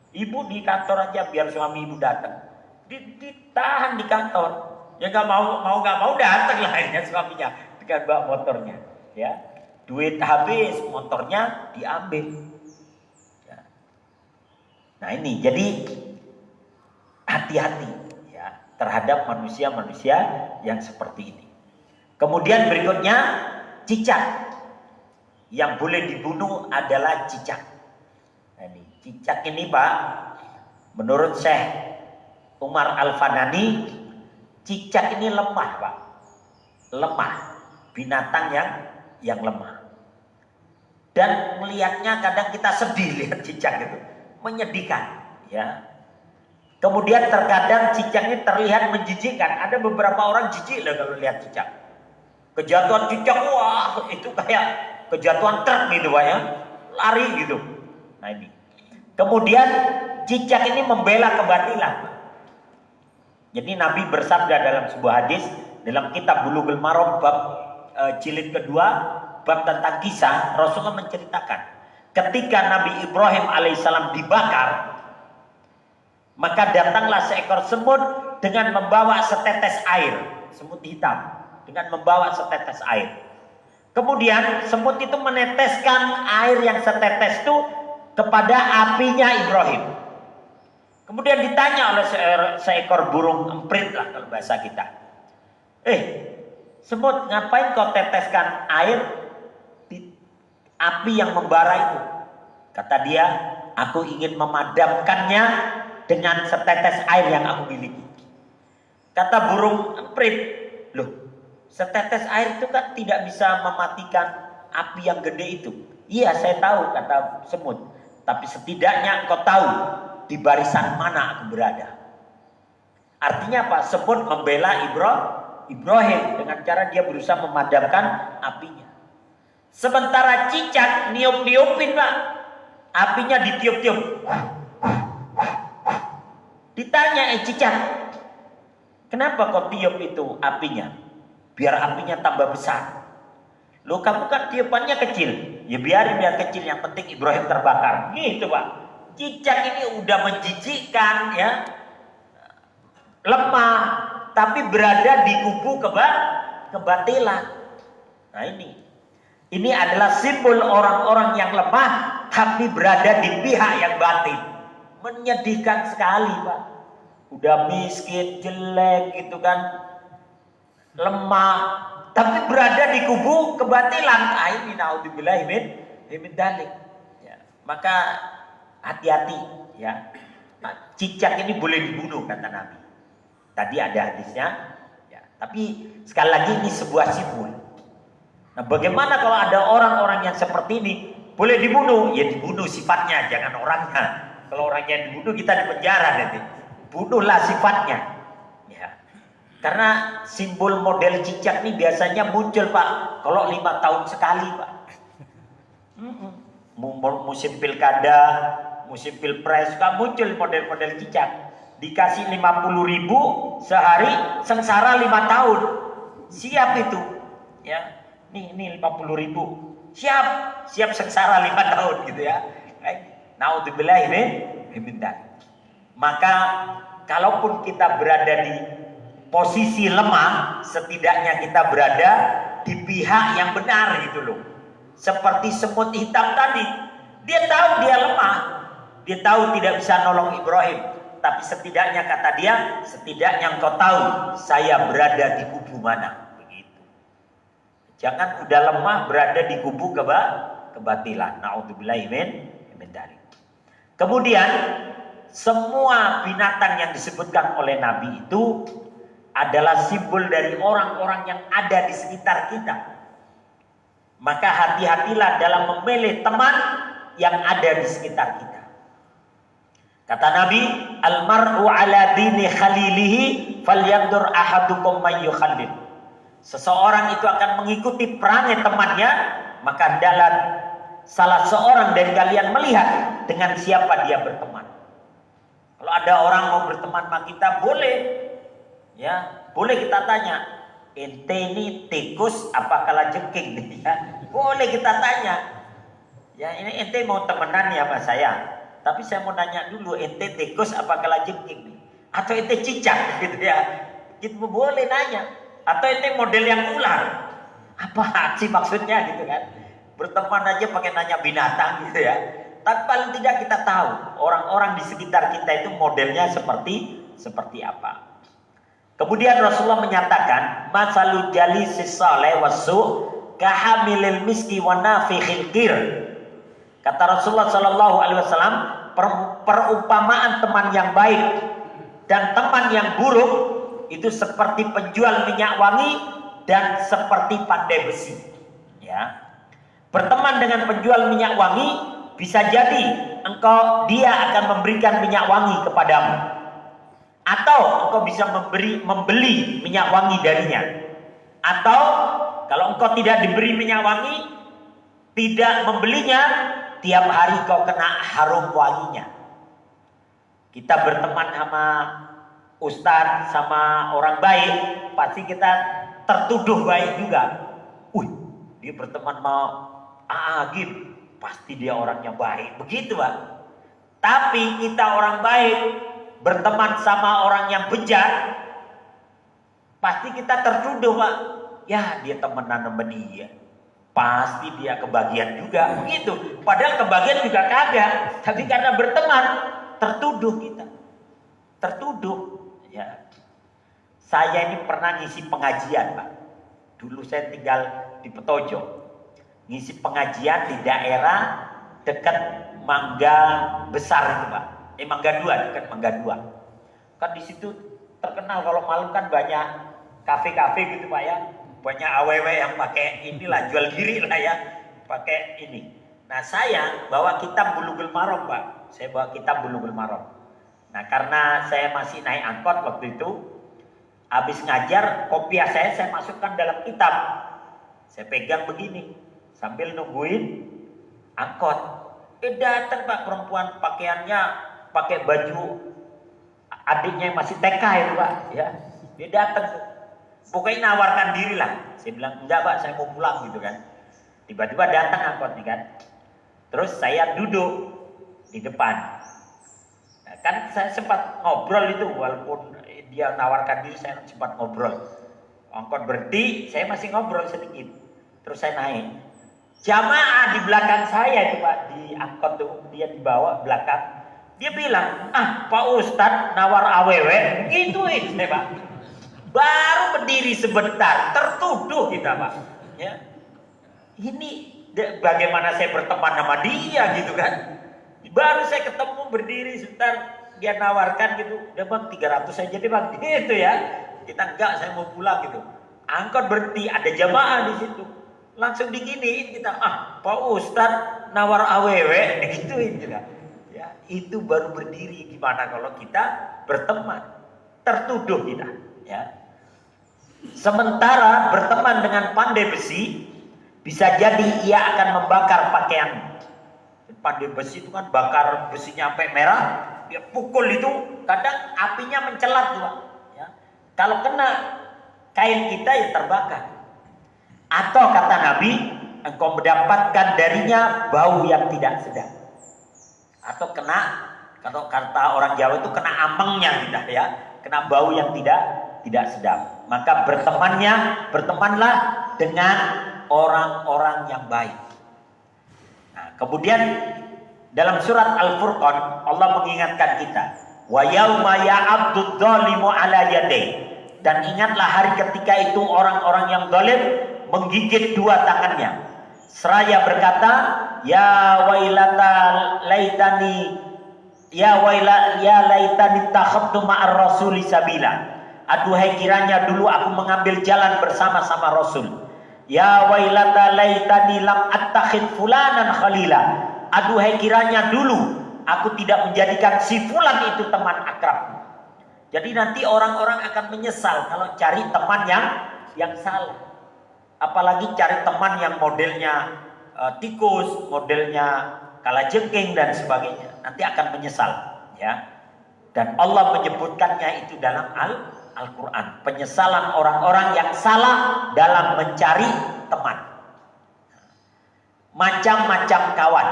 Ibu di kantor aja biar suami ibu datang. Ditahan di kantor. Ya nggak mau datang lah akhirnya suaminya dengan bawa motornya. Ya, duit habis, motornya diambil. Ya. Nah ini jadi hati-hati ya terhadap manusia-manusia yang seperti ini. Kemudian berikutnya cicak. Yang boleh dibunuh adalah cicak. Nah, ini cicak ini, Pak, menurut Syekh Umar Al-Fanani, cicak ini lemah, Pak. Lemah. Binatang yang lemah. Dan melihatnya kadang kita sedih lihat cicak itu. Menyedihkan, ya. Kemudian terkadang cicak ini terlihat menjijikkan. Ada beberapa orang jijik lah kalau lihat cicak. Kejatuhan cicak, wah, itu kayak kejatuhan truk gitu, Pak ya. Lari gitu. Nah ini. Kemudian cicak ini membela kebatilan. Jadi Nabi bersabda dalam sebuah hadis dalam kitab Bulughul Maram bab jilid kedua bab tentang kisah, Rasulullah menceritakan ketika Nabi Ibrahim alaihissalam dibakar, maka datanglah seekor semut dengan membawa setetes air, semut hitam dengan membawa setetes air. Kemudian semut itu meneteskan air yang setetes itu kepada apinya Ibrahim. Kemudian ditanya oleh seekor burung emprit lah kalau bahasa kita. Semut, ngapain kau teteskan air di api yang membara itu? Kata dia, aku ingin memadamkannya dengan setetes air yang aku miliki. Kata burung emprit, loh, setetes air itu kan tidak bisa mematikan api yang gede itu. Iya, saya tahu, kata semut. Tapi setidaknya engkau tahu di barisan mana aku berada. Artinya apa? Semut membela Ibrahim dengan cara dia berusaha memadamkan apinya. Sementara cicak niup-niupin, Pak. Apinya ditiup-tiup. Ditanya, cicak, kenapa kau tiup itu apinya? Biar apinya tambah besar. Loh, kamu kan tiupannya kecil. Ya biarin biar kecil, yang penting Ibrahim terbakar. Gitu, Pak. Cicak ini udah menjijikkan, ya, lemah, tapi berada di kubu kebatilan. Nah ini adalah simbol orang-orang yang lemah tapi berada di pihak yang batin. Menyedihkan sekali, Pak. Udah miskin, jelek gitu kan, lemah, tapi berada di kubu kebatilan. Ini naudzubillahi min dzalik. Ya, maka hati-hati, ya. Nah, cicak ini boleh dibunuh kata Nabi. Tadi ada hadisnya, ya. Tapi sekali lagi ini sebuah simbol. Nah, bagaimana kalau ada orang-orang yang seperti ini boleh dibunuh? Ya dibunuh sifatnya, jangan orangnya. Kalau orangnya dibunuh kita di penjara nanti. Bunuhlah sifatnya. Ya. Karena simbol model cicak ini biasanya muncul, Pak, kalau 5 tahun sekali, Pak. Musim pilkada, musim pilpres, suka muncul model-model cicak. Dikasih 50.000 sehari, sengsara 5 tahun. Siap itu. Ya. Nih 50.000. Siap sengsara 5 tahun gitu ya. Naudzubillahi min dzalik. Maka kalaupun kita berada di posisi lemah, setidaknya kita berada di pihak yang benar gitu loh. Seperti semut hitam tadi, dia tahu dia lemah, dia tahu tidak bisa nolong Ibrahim, tapi setidaknya kata dia, setidaknya engkau tahu saya berada di kubu mana. Begitu. Jangan udah lemah berada di kubu kebatilan. Naudzubillahi min dzalik. Kemudian semua binatang yang disebutkan oleh Nabi itu adalah simbol dari orang-orang yang ada di sekitar kita. Maka hati-hatilah dalam memilih teman yang ada di sekitar kita. Kata Nabi, almar'u ala dini khalilihi falyandur ahadukum may yukhallil. Seseorang itu akan mengikuti perangai temannya, maka hendaklah salah seorang dari kalian melihat dengan siapa dia berteman. Kalau ada orang mau berteman sama kita, boleh. Ya, boleh kita tanya, ente ini tikus apa kalajengking nih? Ya, boleh kita tanya. Ya, ini ente mau temenan ya sama saya. Tapi saya mau nanya dulu, ente tikus apa kalajengking nih? Atau ente cicak gitu ya? Gitu boleh nanya. Atau ente model yang ular? Apa sih maksudnya gitu kan? Berteman aja pakai nanya binatang gitu ya. Tapi paling tidak kita tahu orang-orang di sekitar kita itu modelnya seperti apa. Kemudian Rasulullah menyatakan, masalul jalisis saleh wasu kahamilil miski wa nafikhil qir. Kata Rasulullah sallallahu alaihi wasallam, perumpamaan teman yang baik dan teman yang buruk itu seperti penjual minyak wangi dan seperti pandai besi. Ya. Berteman dengan penjual minyak wangi, bisa jadi dia akan memberikan minyak wangi kepadamu. Atau engkau bisa membeli minyak wangi darinya. Atau kalau engkau tidak diberi minyak wangi, tidak membelinya, tiap hari kau kena harum wanginya. Kita berteman sama ustadz, sama orang baik, pasti kita tertuduh baik juga. Dia dia berteman sama Agim, pasti dia orangnya baik. Begitu Pak. Tapi kita orang baik berteman sama orang yang bejat, pasti kita tertuduh Pak. Ya dia temenan sama dia, pasti dia kebagian juga. Begitu. Padahal kebagian juga kagak. Tapi karena berteman, tertuduh kita. Tertuduh. Ya. Saya ini pernah ngisi pengajian Pak. Dulu saya tinggal di Petojo. Ngisi pengajian di daerah dekat Mangga Besar itu Pak. Mangga 2, dekat Mangga 2. Kan di situ terkenal kalau malam kan banyak kafe-kafe gitu Pak ya. Banyak awewe yang pakai inilah, jual diri lah ya. Pakai ini. Nah saya bawa kitab Bulughul Maram Pak. Saya bawa kitab Bulughul Maram. Nah karena saya masih naik angkot waktu itu, habis ngajar kopiah saya masukkan dalam kitab. Saya pegang begini sambil nungguin angkot. Datang Pak perempuan, pakaiannya pakai baju adiknya yang masih TK itu Pak ya. Dia datang tuh. Pokoknya nawarkan diri lah. Saya bilang enggak Pak, saya mau pulang gitu kan. Tiba-tiba datang angkot nih kan. Terus saya duduk di depan. Nah, kan saya sempat ngobrol itu, walaupun dia nawarkan diri saya sempat ngobrol. Angkot berhenti, saya masih ngobrol sedikit. Terus saya naik. Jamaah di belakang saya itu Pak, di angkot tuh, dia dibawa belakang. Dia bilang, Pak Ustadz nawar awewe, gituin saya Pak. Baru berdiri sebentar, tertuduh kita Pak. Ya. Ini bagaimana saya berteman sama dia gitu kan. Baru saya ketemu berdiri sebentar, dia nawarkan gitu, udah Bang 300 aja deh Bang, gitu ya. Kita enggak, saya mau pulang gitu. Angkot berhenti, ada jamaah di situ. Langsung diginiin kita, Pak Ustadz nawar awewe, gituin kita. Ya, itu baru berdiri. Gimana kalau kita berteman, tertuduh kita. Ya. Sementara berteman dengan pandai besi, bisa jadi ia akan membakar pakaian. Pandai besi itu kan bakar besinya sampai merah, dia pukul itu, kadang apinya mencelat juga. Ya. Kalau kena kain kita ya terbakar. Atau kata Nabi, engkau mendapatkan darinya bau yang tidak sedap. Atau kalau kata orang Jawa itu kena amengnya kita ya, kena bau yang tidak sedap. Maka bertemanlah dengan orang-orang yang baik. Nah, kemudian dalam surat Al-Furqan Allah mengingatkan kita, wa yauma ya'abdu dzalimu ala yadayhi, dan ingatlah hari ketika itu orang-orang yang zalim menggigit dua tangannya seraya berkata, ya wailata laitani ya laitani takhadtu ma'ar rasuli sabila. Aduhai kiranya dulu aku mengambil jalan bersama-sama Rasul. Ya wailata laitani lam attakhid fulanan khalila. Aduhai kiranya dulu aku tidak menjadikan si fulan itu teman akrab. Jadi nanti orang-orang akan menyesal kalau cari teman yang salah. Apalagi cari teman yang modelnya tikus, modelnya kalajengking dan sebagainya. Nanti akan menyesal, ya. Dan Allah menyebutkannya itu dalam Al-Quran. Penyesalan orang-orang yang salah dalam mencari teman. Macam-macam kawan.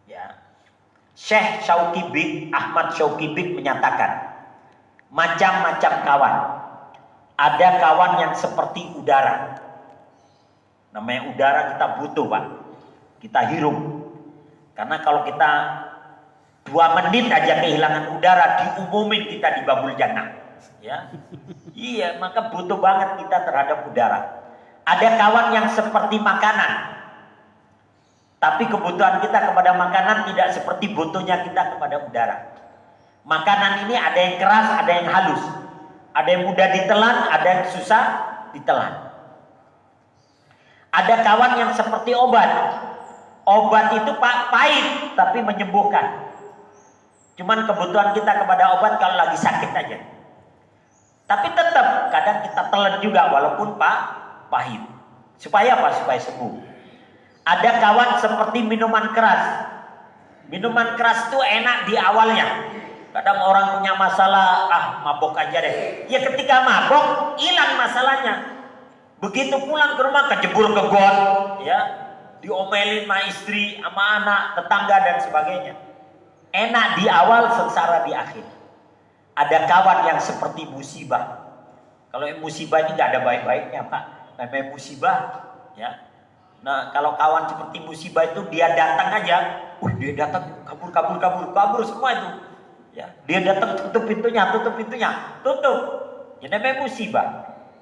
Ya. Syekh Ahmad Syauqi Bik menyatakan, macam-macam kawan. Ada kawan yang seperti udara. Namanya udara kita butuh Pak. Kita hirup. Karena kalau kita 2 menit aja kehilangan udara, diumumin kita di babul jannah. Ya, iya, maka butuh banget kita terhadap udara. Ada kawan yang seperti makanan, tapi kebutuhan kita kepada makanan tidak seperti butuhnya kita kepada udara. Makanan ini ada yang keras, ada yang halus, ada yang mudah ditelan, ada yang susah ditelan. Ada kawan yang seperti obat. Obat itu pahit tapi menyembuhkan. Cuman kebutuhan kita kepada obat kalau lagi sakit aja. Tapi tetap kadang kita telan juga walaupun pahit. Supaya apa? Supaya sembuh. Ada kawan seperti minuman keras. Minuman keras itu enak di awalnya. Kadang orang punya masalah, mabok aja deh. Ya ketika mabok, hilang masalahnya. Begitu pulang ke rumah kecebur ke got, ya, diomelin sama istri, sama anak, tetangga dan sebagainya. Enak di awal, sengsara di akhir. Ada kawan yang seperti musibah. Kalau musibah ini nggak ada baik-baiknya, Pak. Namanya musibah, ya. Nah, kalau kawan seperti musibah itu dia datang aja, dia datang kabur semua itu. Ya, dia datang tutup pintunya. Ya namanya musibah.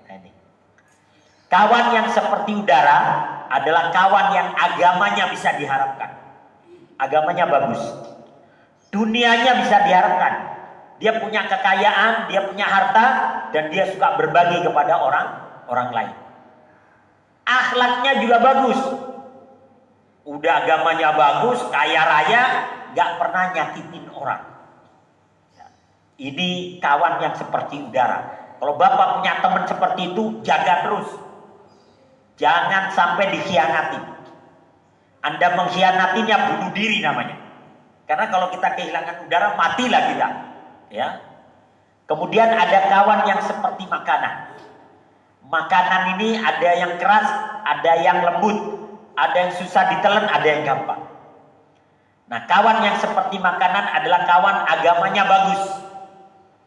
Nah, ini. Kawan yang seperti udara adalah kawan yang agamanya bisa diharapkan. Agamanya bagus. Dunianya bisa diharapkan. Dia punya kekayaan, dia punya harta, dan dia suka berbagi kepada orang lain. Akhlaknya juga bagus. Udah agamanya bagus, kaya raya, gak pernah nyakitin orang. Ini kawan yang seperti udara. Kalau Bapak punya teman seperti itu, jaga terus. Jangan sampai dikhianati. Anda mengkhianatinya, bunuh diri namanya. Karena kalau kita kehilangan udara, matilah kita. Ya. Kemudian ada kawan yang seperti makanan. Makanan ini ada yang keras, ada yang lembut, ada yang susah ditelan, ada yang gampang. Nah, kawan yang seperti makanan adalah kawan agamanya bagus.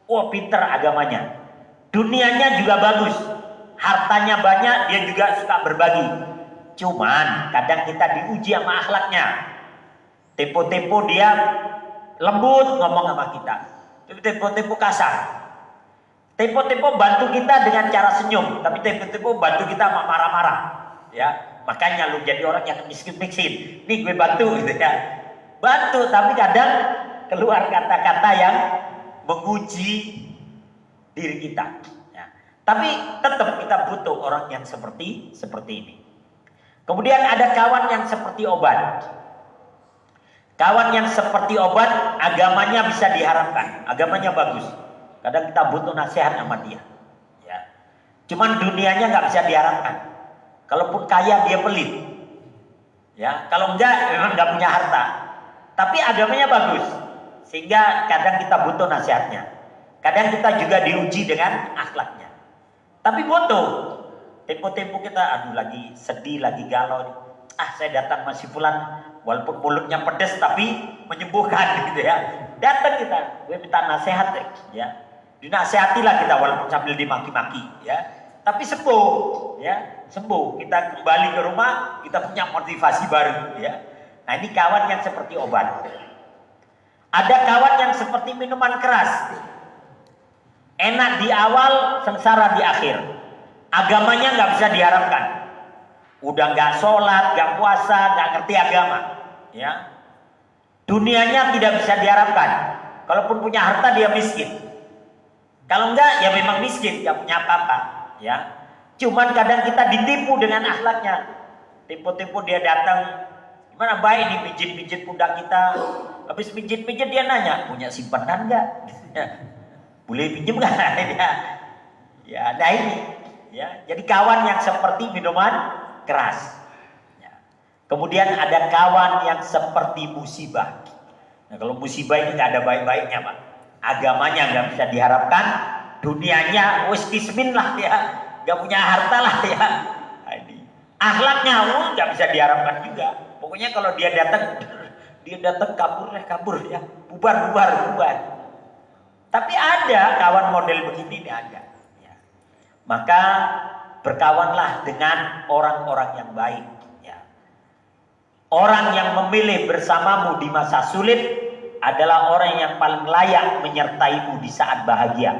Oh, pinter agamanya. Dunianya juga bagus. Hartanya banyak, dia juga suka berbagi. Cuman kadang kita diuji sama akhlaknya. Tempo-tempo dia lembut ngomong sama kita. Tempo-tempo kasar. Tempo-tempo bantu kita dengan cara senyum, tapi tempo-tempo bantu kita sama marah-marah. Ya, makanya lu jadi orang yang miskin-miskin. Nih gue bantu gitu ya. Bantu, tapi kadang keluar kata-kata yang menguji diri kita. Ya. Tapi tetap kita butuh orang yang seperti ini. Kemudian ada kawan yang seperti obat. Kawan yang seperti obat, agamanya bisa diharapkan, agamanya bagus. Kadang kita butuh nasihat sama dia. Ya. Cuman dunianya nggak bisa diharapkan. Kalaupun kaya dia pelit. Ya, kalau enggak memang nggak punya harta. Tapi agamanya bagus. Sehingga kadang kita butuh nasihatnya. Kadang kita juga diuji dengan akhlaknya. Tapi butuh. Tempo-tempo kita, aduh lagi sedih, lagi galau. Saya datang masih fulan, walaupun mulutnya pedas tapi menyembuhkan gitu ya. Datang kita, gue minta nasihat deh, ya. Dinasehatilah kita walaupun sambil dimaki-maki, ya. Tapi sembuh, ya, sembuh. Kita kembali ke rumah, kita punya motivasi baru, ya. Nah, ini kawan yang seperti obat. Ada kawan yang seperti minuman keras. Enak di awal, sengsara di akhir. Agamanya nggak bisa diharapkan. Udah nggak sholat, nggak puasa, nggak ngerti agama, ya. Dunianya tidak bisa diharapkan. Kalaupun punya harta dia miskin. Kalau enggak ya memang miskin, nggak punya apa-apa, ya. Cuman kadang kita ditipu dengan akhlaknya. Tipu-tipu dia datang, gimana baik nih pijit-pijit pundak kita. Habis pijit-pijit dia nanya, punya simpanan nggak? Boleh pinjem nggak? Ya, nah ini, ya. Jadi kawan yang seperti minuman keras. Ya. Kemudian ada kawan yang seperti musibah. Nah, kalau musibah ini nggak ada baik-baiknya, Pak. Agamanya nggak bisa diharapkan, dunianya wis kismin lah ya, nggak punya harta lah ya. Akhlaknya nggak bisa diharapkan juga. Pokoknya kalau dia datang kabur ya, bubar. Tapi ada kawan model begini nih ada. Ya. Maka berkawanlah dengan orang-orang yang baik. Ya. Orang yang memilih bersamamu di masa sulit adalah orang yang paling layak menyertaimu di saat bahagia.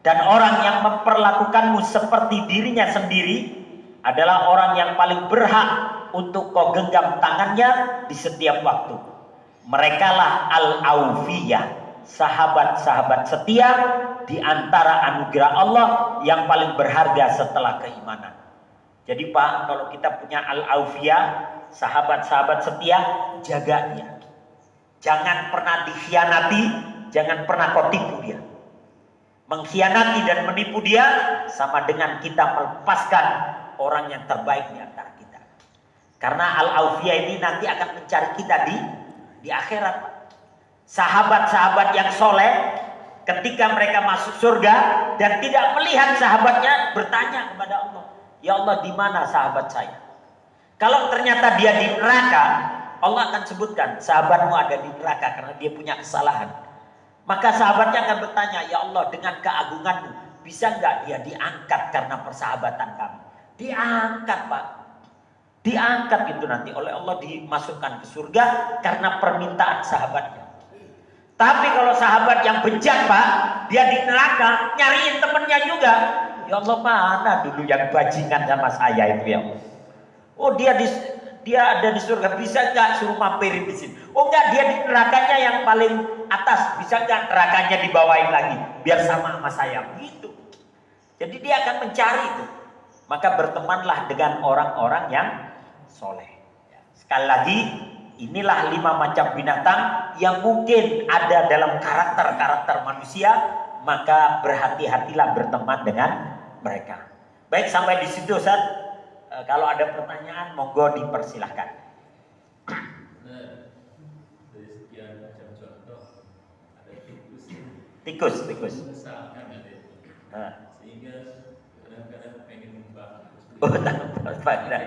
Dan orang yang memperlakukanmu seperti dirinya sendiri adalah orang yang paling berhak untuk kau genggam tangannya di setiap waktu. Merekalah al-aufiyah, sahabat-sahabat setia di antara anugerah Allah yang paling berharga setelah keimanan. Jadi Pak, kalau kita punya al-aufiyah, sahabat-sahabat setia, jaga dia. Jangan pernah dikhianati, jangan pernah kau tipu dia. Mengkhianati dan menipu dia sama dengan kita melepaskan orang yang terbaik di antara kita. Karena al-aufiyah ini nanti akan mencari kita di akhirat. Sahabat-sahabat yang soleh ketika mereka masuk surga dan tidak melihat sahabatnya bertanya kepada Allah, ya Allah, di mana sahabat saya? Kalau ternyata dia di neraka, Allah akan sebutkan sahabatmu ada di neraka karena dia punya kesalahan. Maka sahabatnya akan bertanya, ya Allah, dengan keagunganmu, bisa nggak dia diangkat karena persahabatan kami? Diangkat, Pak. Diangkat itu nanti oleh Allah, dimasukkan ke surga karena permintaan sahabatnya. Tapi kalau sahabat yang bejat, Pak, dia di neraka, nyariin temennya juga. Ya Allah, mana dulu yang bajingan sama saya itu ya Allah? Oh, dia ada di surga, bisa nggak suruh mampirin di sini? Oh enggak, dia di nerakanya yang paling atas, bisa nggak nerakanya dibawain lagi biar sama saya? Begitu. Jadi dia akan mencari itu. Maka bertemanlah dengan orang-orang yang soleh. Sekali lagi, inilah 5 macam binatang yang mungkin ada dalam karakter-karakter manusia. Maka berhati-hatilah berteman dengan mereka. Baik, sampai di situ Ustaz. Kalau ada pertanyaan, monggo dipersilahkan. Dari sekian macam contoh, ada Tikus. misalkan ada itu. Sehingga kadang-kadang pengen membakar. Oh, tak pada.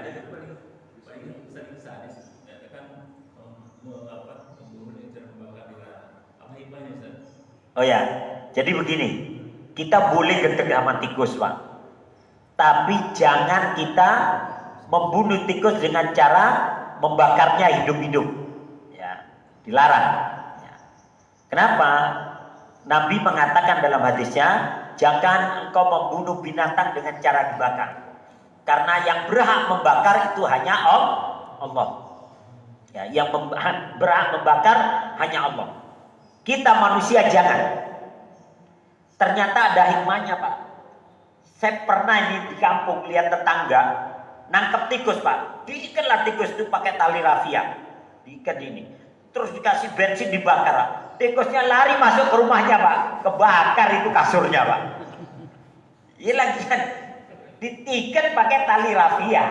Paling sadis, katakan membunuh yang cara membakar dilarang. Apa hikmahnya, Ustaz? Oh ya, jadi begini, kita boleh gedek sama tikus, Pak. Tapi jangan kita membunuh tikus dengan cara membakarnya hidup-hidup. Ya, dilarang. Ya. Kenapa? Nabi mengatakan dalam hadisnya, jangan engkau membunuh binatang dengan cara dibakar. Karena yang berhak membakar itu hanya Allah. Ya, yang berhak membakar hanya Allah. Kita manusia jangan. Ternyata ada hikmahnya, Pak. Saya pernah ini di kampung lihat tetangga nangkep tikus, Pak. Diikatlah tikus itu pakai tali rafia. Diikat ini. Terus dikasih bensin dibakar, Pak. Tikusnya lari masuk ke rumahnya, Pak. Kebakar itu kasurnya, Pak. Iya lagi kan. Diikat pakai tali rafia.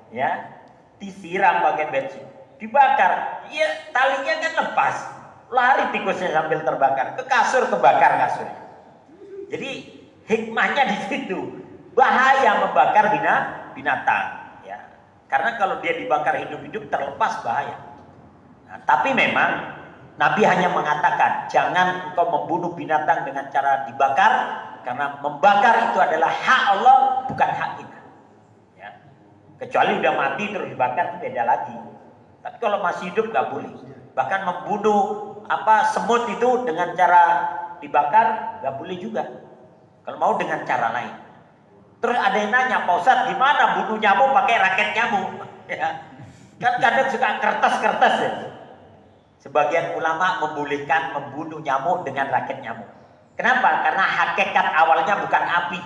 Ya. Disiram pakai bensin. Dibakar. Iya, talinya kan lepas. Lari tikusnya sambil terbakar. Ke kasur, kebakar kasurnya. Jadi hikmahnya di situ. Bahaya membakar binatang, ya. Karena kalau dia dibakar hidup-hidup terlepas bahaya. Nah, tapi memang Nabi hanya mengatakan jangan engkau membunuh binatang dengan cara dibakar, karena membakar itu adalah hak Allah, bukan hak kita. Ya. Kecuali udah mati terus dibakar itu beda lagi. Tapi kalau masih hidup nggak boleh. Bahkan membunuh semut itu dengan cara dibakar nggak boleh juga. Kalau mau dengan cara lain. Terus ada yang nanya, Pak Ustadz, gimana bunuh nyamuk pakai raket nyamuk? Ya. Kan kadang suka kertas-kertas ya. Sebagian ulama membolehkan membunuh nyamuk dengan raket nyamuk. Kenapa? Karena hakikat awalnya bukan api.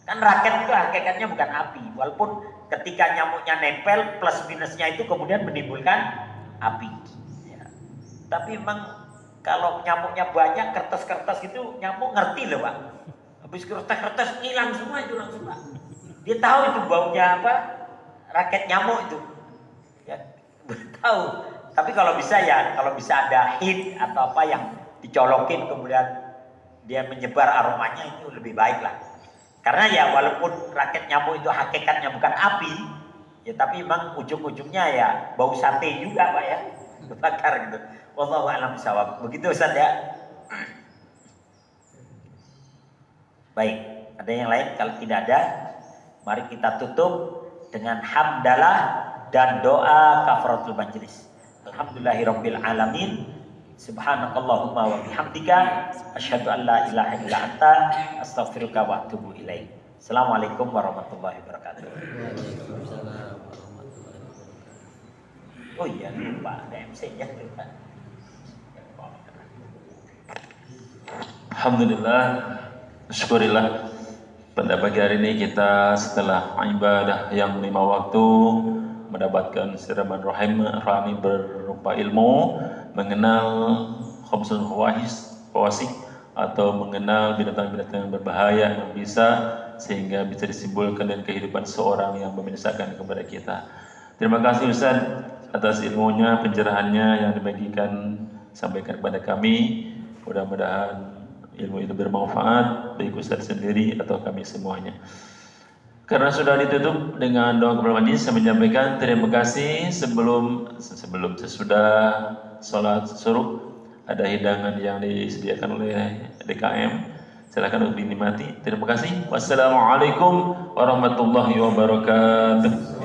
Kan raket itu hakikatnya bukan api. Walaupun ketika nyamuknya nempel, plus minusnya itu kemudian menimbulkan api. Ya. Tapi memang kalau nyamuknya banyak, kertas-kertas gitu, nyamuk ngerti loh, Pak. Habis kertas-kertas hilang semua itu langsung, Pak. Dia tahu itu baunya apa, raket nyamuk itu. Ya, tahu. Tapi kalau bisa ada heat atau apa yang dicolokin kemudian dia menyebar aromanya, itu lebih baik lah. Karena ya walaupun raket nyamuk itu hakikatnya bukan api, ya tapi memang ujung-ujungnya ya bau sate juga, Pak ya. Bakar gitu. Wallahu a'lam bishawab. Begitu Ustaz ya. Baik, ada yang lain? Kalau tidak ada, mari kita tutup dengan hamdalah dan doa kafaratul majlis. Alhamdulillahirabbil alamin. Subhanakallahumma wa bihamdika asyhadu an la ilaha illa anta astaghfiruka wa atubu ilaik. Assalamualaikum warahmatullahi wabarakatuh. Oh iya, lupa ada MC-nya. Alhamdulillah, syukurillah. Pada pagi hari ini kita setelah ibadah yang 5 waktu mendapatkan siraman rohani berupa ilmu, mengenal khamsul khawasik atau mengenal binatang-binatang yang berbahaya yang sehingga bisa disimpulkan dengan kehidupan seorang yang memisahkan kepada kita. Terima kasih Ustaz atas ilmunya, pencerahannya yang dibagikan, sampaikan kepada kami. Mudah-mudahan ilmu itu bermanfaat baik Ustaz sendiri atau kami semuanya. Karena sudah ditutup dengan doa kepada majlis, saya menyampaikan terima kasih sesudah sholat suruh ada hidangan yang disediakan oleh DKM. Silakan untuk dinikmati. Terima kasih. Wassalamualaikum warahmatullahi wabarakatuh.